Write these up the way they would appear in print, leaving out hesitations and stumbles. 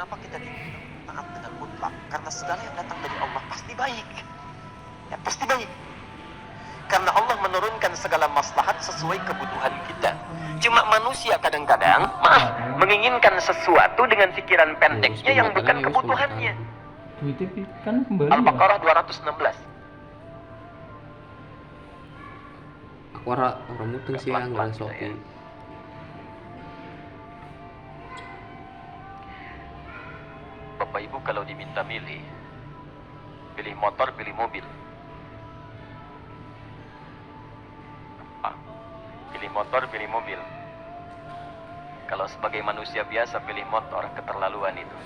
Kenapa kita diminta taat dengan mutlak? Karena segala yang datang dari Allah pasti baik. Ya, pasti baik. Karena Allah menurunkan segala maslahat sesuai kebutuhan kita. Cuma manusia kadang-kadang, menginginkan sesuatu dengan pikiran pendeknya yang bukan kebutuhannya. Kan kembali Al-Baqarah 216. Aku orang mutung sih yang nggak Shopee. Bapak Ibu kalau diminta milih motor, pilih mobil. Pilih motor, pilih mobil. Kalau sebagai manusia biasa pilih motor, keterlaluan itu.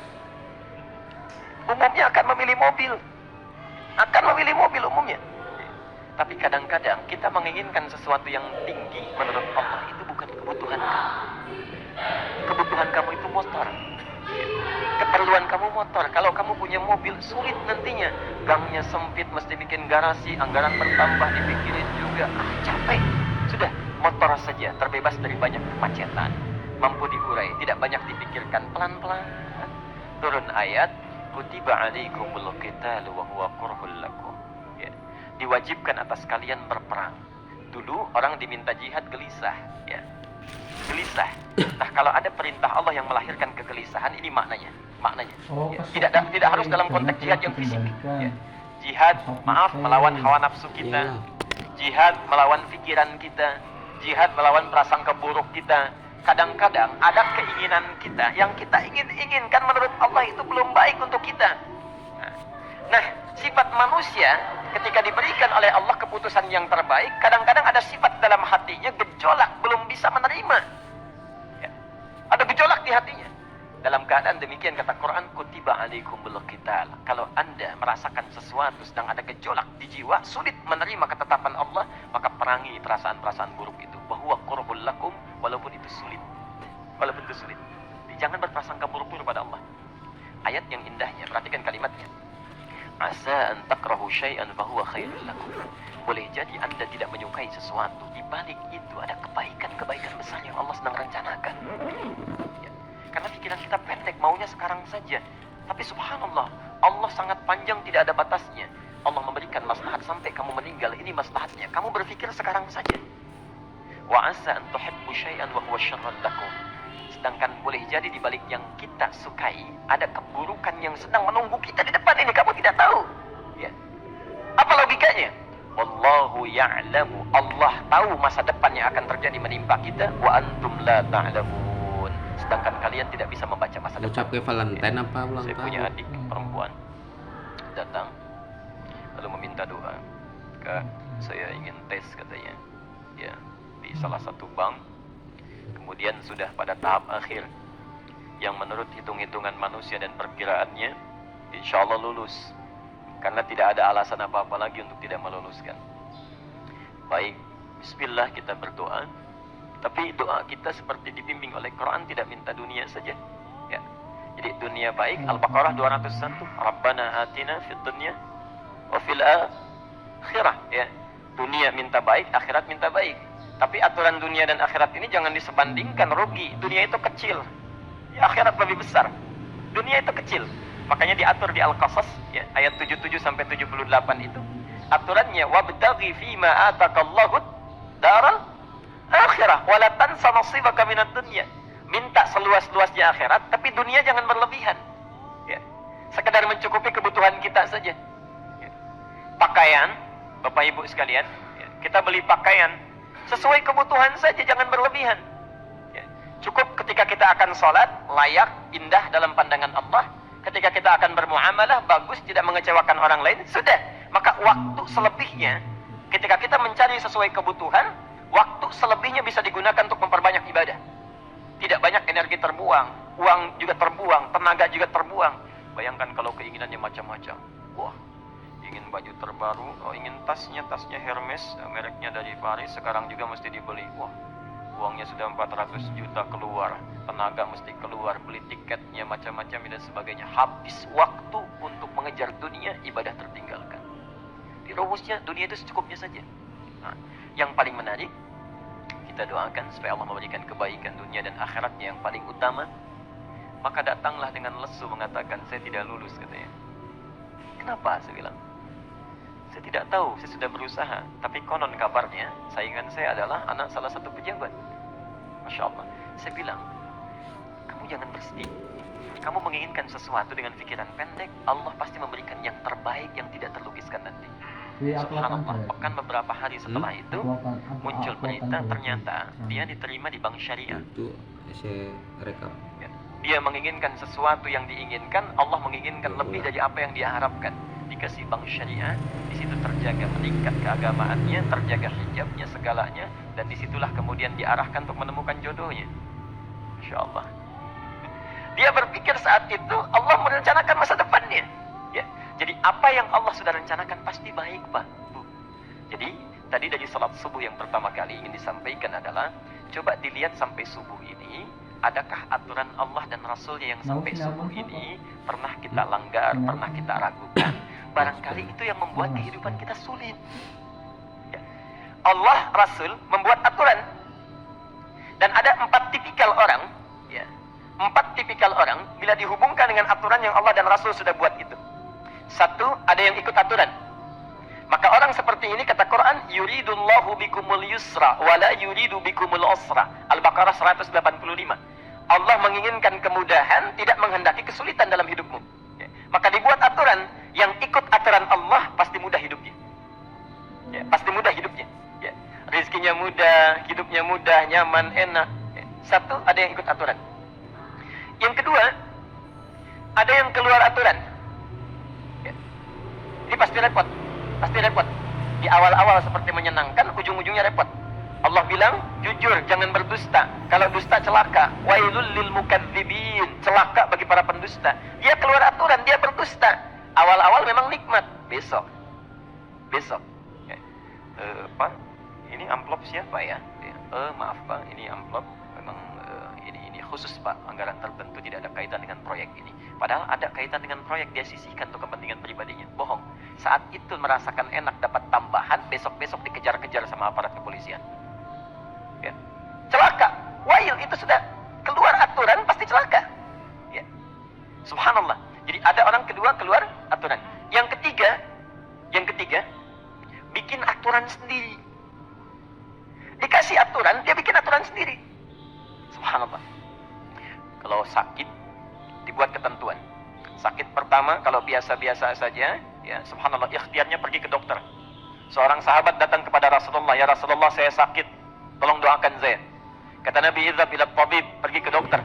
Umumnya akan memilih mobil umumnya. Tapi kadang-kadang kita menginginkan sesuatu yang tinggi. Menurut Allah itu bukan kebutuhan kamu. Kebutuhan kamu itu motor. Keperluan kamu motor. Kalau kamu punya mobil, sulit nantinya. Gangnya sempit, mesti bikin garasi, anggaran bertambah, dipikirin juga. Capek. Sudah, motor saja, terbebas dari banyak kemacetan. Mampu diurai, tidak banyak dipikirkan, pelan-pelan. Turun ayat, kutiba alaikumul qitalu wa huwa kurhul lakum. Ya. Diwajibkan atas kalian berperang. Dulu orang diminta jihad gelisah, ya. Gelisah. Nah, kalau ada perintah Allah yang melahirkan kegelisahan, ini maknanya. Ya. Tidak harus dalam konteks jihad yang fisik. Ya. Jihad, melawan hawa nafsu kita. Jihad melawan pikiran kita. Jihad melawan prasangka buruk kita. Kadang-kadang ada keinginan kita yang kita inginkan menurut Allah itu belum baik untuk kita. Nah, sifat manusia ketika diberikan oleh Allah keputusan yang terbaik, kadang-kadang ada sifat dalam hatinya gejolak, belum bisa menerima. Ya. Ada gejolak di hatinya. Dalam keadaan demikian kata Quran, kutiba alaikumul qital. Kalau Anda merasakan sesuatu sedang ada gejolak di jiwa, sulit menerima ketetapan Allah, maka perangi perasaan-perasaan buruk itu. Bahwa kurhul lakum, walaupun itu sulit. Jangan berprasangka buruk pada Allah. Ayat yang indahnya, perhatikan kalimatnya. Asa an takrahu syai'an fahuwa khairul lakum. Boleh jadi Anda tidak menyukai sesuatu, di balik itu ada kebaikan-kebaikan besar yang Allah sedang rencanakan. Ya. Karena pikiran kita pendek, maunya sekarang saja. Tapi subhanallah, Allah sangat panjang, tidak ada batasnya. Allah memberikan maslahat sampai kamu meninggal, ini maslahatnya. Kamu berpikir sekarang saja. Wa asa an tuhibbu syai'an wa huwa syarrun lakum. Sedangkan boleh jadi di balik yang kita sukai ada keburukan yang sedang menunggu kita di depan ini, kamu tidak tahu. Ya. Apa logikanya? Wallahu ya'lamu. Allah tahu masa depan yang akan terjadi menimpa kita, wa antum la ta'lamun. Sedangkan kalian tidak bisa membaca masa depan. Ucap ke Valentine apa ulang tahun? Saya punya adik perempuan datang lalu meminta doa. Kak, saya ingin tes katanya. Ya, di salah satu bank. Kemudian sudah pada tahap akhir yang menurut hitung-hitungan manusia dan perkiraannya insya Allah lulus, karena tidak ada alasan apa-apa lagi untuk tidak meluluskan. Baik, bismillah kita berdoa. Tapi doa kita seperti dibimbing oleh Quran, tidak minta dunia saja ya. Jadi dunia baik, Al-Baqarah 201, Rabbana atina fid dunya wa fil akhirah ya. Dunia minta baik, akhirat minta baik. Tapi aturan dunia dan akhirat ini jangan disebandingkan, rugi. Dunia itu kecil, ya, akhirat lebih besar. Dunia itu kecil. Makanya diatur di Al-Qasas ya, ayat 77 sampai 78 itu. Aturannya wabtaghi fima ataqallahu daral akhirah wa la tansa nasibaka minad dunya. Minta seluas-luasnya akhirat, tapi dunia jangan berlebihan. Ya. Sekedar mencukupi kebutuhan kita saja. Ya. Pakaian, Bapak Ibu sekalian, ya, kita beli pakaian sesuai kebutuhan saja, jangan berlebihan. Ya. Cukup ketika kita akan sholat, layak, indah dalam pandangan Allah. Ketika kita akan bermuamalah, bagus, tidak mengecewakan orang lain, sudah. Maka waktu selebihnya, ketika kita mencari sesuai kebutuhan, waktu selebihnya bisa digunakan untuk memperbanyak ibadah. Tidak banyak energi terbuang, uang juga terbuang, tenaga juga terbuang. Bayangkan kalau keinginannya macam-macam. Wah, ingin baju terbaru, ingin tasnya Hermes, mereknya dari Paris, sekarang juga mesti dibeli. Wah, uangnya sudah 400 juta keluar, tenaga mesti keluar, beli tiketnya macam-macam dan sebagainya. Habis waktu untuk mengejar dunia, ibadah tertinggalkan. Dirumusnya dunia itu secukupnya saja. Nah, yang paling menarik, kita doakan supaya Allah memberikan kebaikan dunia dan akhiratnya yang paling utama. Maka datanglah dengan lesu mengatakan, saya tidak lulus katanya. Kenapa? Saya bilang, saya tidak tahu, saya sudah berusaha. Tapi konon kabarnya, saingan saya adalah anak salah satu pejabat. Masya Allah. Saya bilang, kamu jangan bersedih. Kamu menginginkan sesuatu dengan pikiran pendek, Allah pasti memberikan yang terbaik yang tidak terlukiskan nanti. Subhanallah. Bahkan beberapa hari setelah itu muncul berita, ternyata dia diterima di bank syariah. Itu saya rekap. Ya. Dia menginginkan sesuatu yang diinginkan, Allah menginginkan lebih dari apa yang dia harapkan. Dikasih bank syariah, di situ terjaga meningkat keagamaannya, terjaga hijabnya, segalanya, dan disitulah kemudian diarahkan untuk menemukan jodohnya. Masya Allah. Dia berpikir saat itu Allah merencanakan masa depannya. Ya. Jadi apa yang Allah sudah rencanakan pasti baik, Pak, Bu. Jadi tadi dari salat subuh yang pertama kali ingin disampaikan adalah, coba dilihat sampai subuh ini, adakah aturan Allah dan Rasulnya yang sampai subuh ini pernah kita langgar, pernah kita ragukan. Barangkali itu yang membuat kehidupan kita sulit. Ya. Allah, Rasul membuat aturan. Dan ada 4 tipikal orang, ya. 4 tipikal orang bila dihubungkan dengan aturan yang Allah dan Rasul sudah buat itu. 1, ada yang ikut aturan. Maka orang seperti ini kata Quran, yuridullahu bikumul yusra wala yuridu bikumul usra. Al-Baqarah 185. Allah menginginkan kemudahan, tidak menghendaki kesulitan dalam hidupmu. Ya. Maka dibuat aturan, yang ikut aturan Allah pasti mudah hidupnya. Ya, pasti mudah hidupnya. Ya. Rizkinya mudah, hidupnya mudah, nyaman, enak. Ya. 1, ada yang ikut aturan. Yang kedua, ada yang keluar aturan. Ya. Ini pasti repot. Pasti repot. Di awal-awal seperti menyenangkan, ujung-ujungnya repot. Allah bilang, jujur, jangan berdusta. Kalau dusta celaka. Wailul lil mukadzibin. Celaka bagi para pendusta. Dia keluar aturan, dia berdusta. Awal-awal memang nikmat. Besok. Ya. Pak, ini amplop siapa ya? Maaf Pak, ini amplop memang ini khusus Pak, anggaran tertentu, tidak ada kaitan dengan proyek ini. Padahal ada kaitan dengan proyek, dia sisihkan untuk kepentingan pribadinya. Bohong. Saat itu merasakan enak dapat tambahan, besok-besok dikejar-kejar sama aparat kepolisian. Ya. Celaka. Wail, itu sudah keluar aturan pasti celaka. Ya. Subhanallah. Jadi ada orang kedua keluar aturan. Yang ketiga, bikin aturan sendiri. Dikasih aturan, dia bikin aturan sendiri. Subhanallah. Kalau sakit, dibuat ketentuan. Sakit pertama, kalau biasa-biasa saja, ya subhanallah, ikhtiarnya pergi ke dokter. Seorang sahabat datang kepada Rasulullah, ya Rasulullah, saya sakit, tolong doakan saya. Kata Nabi, idhab ila tabib, pergi ke dokter.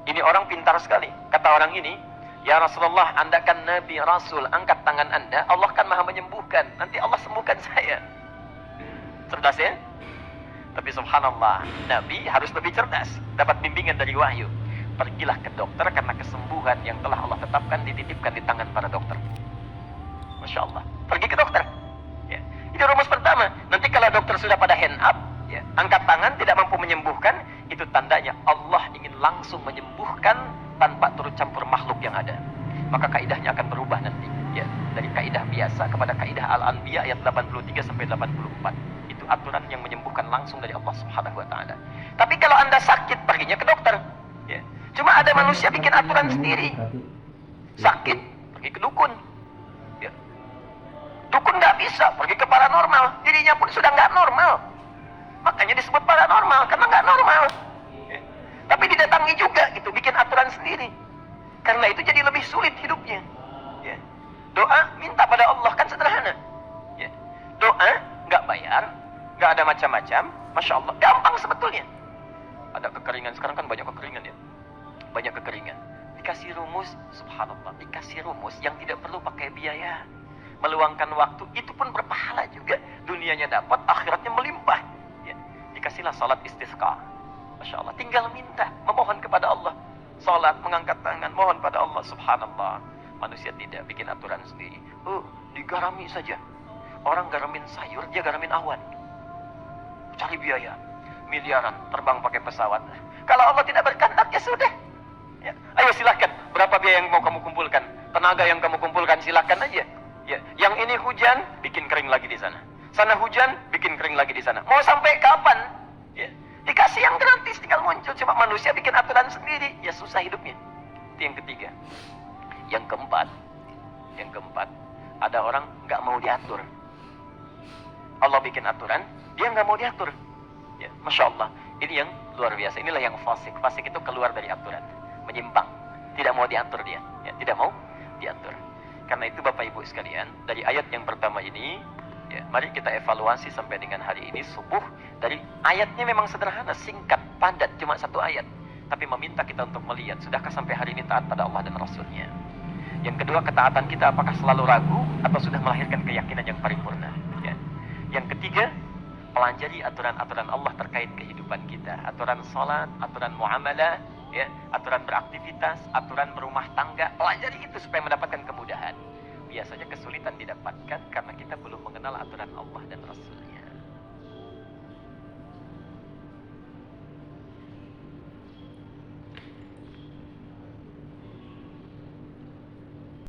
Ini orang pintar sekali. Kata orang ini, ya Rasulullah, Anda kan Nabi Rasul, angkat tangan Anda, Allah kan maha menyembuhkan, nanti Allah sembuhkan saya. Cerdas ya? Tapi subhanallah, Nabi harus lebih cerdas, dapat bimbingan dari wahyu. Pergilah ke dokter karena kesembuhan yang telah Allah tetapkan dititipkan di tangan para dokter. Masya Allah, pergi ke dokter. Ya. Itu rumus pertama. Nanti kalau dokter sudah pada hand up, ya, angkat tangan tidak mampu menyembuhkan, itu tandanya Allah ingin langsung menyembuhkan tanpa turut campur makhluk yang ada. Maka kaidahnya akan berubah nanti. Ya, dari kaidah biasa kepada kaidah Al-Anbiya ayat 83 sampai 84. Itu aturan yang menyembuhkan langsung dari Allah Subhanahu wa taala. Tapi kalau Anda sakit, perginya ke dokter. Ya. Cuma ada manusia bikin aturan sendiri. Sakit, pergi ke dukun. Ya. Dukun nggak bisa, pergi ke paranormal. Dirinya pun sudah nggak normal. Makanya disebut paranormal, karena nggak normal. Ya. Tapi didatangi juga, gitu, bikin aturan sendiri. Karena itu jadi lebih sulit hidupnya. Ya. Doa, minta pada Allah, kan sederhana. Ya. Doa, nggak bayar, nggak ada macam-macam. Masya Allah, gampang sebetulnya. Ada kekeringan, sekarang kan banyak kekeringan ya. Banyak kekeringan. Dikasih rumus, subhanallah, dikasih rumus yang tidak perlu pakai biaya. Meluangkan waktu, itu pun berpahala juga. Dunianya dapat, akhiratnya melimpah. Ya. Dikasihlah salat istisqa. Masya Allah, tinggal minta, memohon kepada Allah. Salat, mengangkat tangan, mohon pada Allah, subhanallah. Manusia tidak bikin aturan sendiri. Digarami saja. Orang garamin sayur, dia garamin awan. Cari biaya. Miliaran, terbang pakai pesawat. Kalau Allah tidak berkehendak, ya sudah. Ya. Ayo silahkan, berapa biaya yang mau kamu kumpulkan? Tenaga yang kamu kumpulkan, silahkan aja. Ya. Yang ini hujan, bikin kering lagi di sana. Sana hujan, bikin kering lagi di sana. Mau sampai kapan? Ya. Dikasih yang gratis, tinggal muncul. Cuma manusia bikin aturan sendiri, ya susah hidupnya. Itu yang ketiga. Yang keempat, ada orang nggak mau diatur. Allah bikin aturan, dia nggak mau diatur. Ya, Masya Allah, ini yang luar biasa. Inilah yang fasik. Fasik itu keluar dari aturan, menyimpang, tidak mau diatur dia. Ya, tidak mau diatur. Karena itu Bapak Ibu sekalian, dari ayat yang pertama ini, ya, mari kita evaluasi sampai dengan hari ini subuh. Dari ayatnya memang sederhana, singkat, padat, cuma satu ayat. Tapi meminta kita untuk melihat, sudahkah sampai hari ini taat pada Allah dan Rasulnya? Yang kedua, ketaatan kita apakah selalu ragu atau sudah melahirkan keyakinan yang paripurna? Ya. Yang ketiga, pelajari aturan-aturan Allah terkait kehidupan kita. Aturan sholat, aturan muamalah, ya, aturan beraktivitas, aturan berumah tangga. Pelajari itu supaya mendapatkan kemudahan. Biasanya kesulitan didapatkan karena kita belum mengenal aturan Allah dan Rasul.